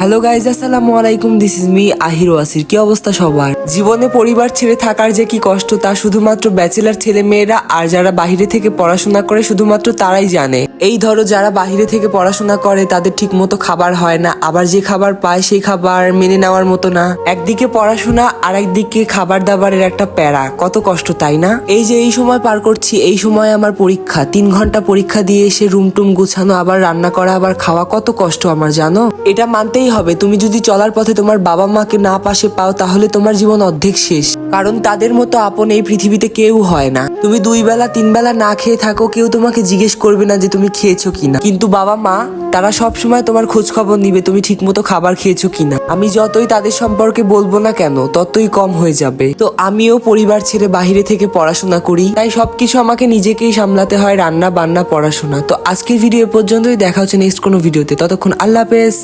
Hello guys, আসসালামু আলাইকুম। This is me Ahir ওয়াসির। কি অবস্থা সবার? জীবনে পরিবার ছেড়ে থাকার যে কি কষ্ট তা শুধুমাত্র ব্যাচেলার ছেলে মেয়েরা আর যারা বাহিরে থেকে পড়াশোনা করে শুধুমাত্র তারাই জানে। এই ধরো যারা বাহিরে থেকে পড়াশোনা করে তাদের ঠিক মতো খাবার হয় না, আবার যে খাবার পায় সেই খাবার মেনে নেওয়ার মতো না। একদিকে পড়াশোনা আর একদিকে খাবার দাবারের একটা প্যারা, কত কষ্ট তাই না? এই যে এই সময় পার করছি, এই সময় আমার পরীক্ষা, 3 ঘন্টা পরীক্ষা দিয়ে এসে রুম টুম গুছানো, আবার রান্না করা, আবার খাওয়া, কত কষ্ট আমার জানো। এটা মানতেই হবে, তুমি যদি চলার পথে তোমার বাবা মাকে না পাশে পাও তাহলে তোমার জীবন অর্ধেক শেষ। কারণ তাদের মতো আপন এই পৃথিবীতে কেউ হয় না। তুমি 2 বেলা 3 বেলা না খেয়ে থাকো, কেউ তোমাকে জিজ্ঞেস করবে না যে তুমি খেয়েছো কিনা। কিন্তু বাবা মা তারা সব সময় তোমার খোঁজ খবর নিবে তুমি ঠিক মতো খাবার খেয়েছো কিনা। আমি যতই তাদের সম্পর্কে বলবো না কেন ততই কম হয়ে যাবে। তো আমিও পরিবার ছেড়ে বাহিরে থেকে পড়াশোনা করি, তাই সবকিছু আমাকে নিজেকেই সামলাতে হয়, রান্না বান্না পড়াশোনা। তো আজকের ভিডিও পর্যন্তই, দেখা হচ্ছে নেক্সট কোনো ভিডিওতে। ততক্ষণ আল্লাহ হাফেজ।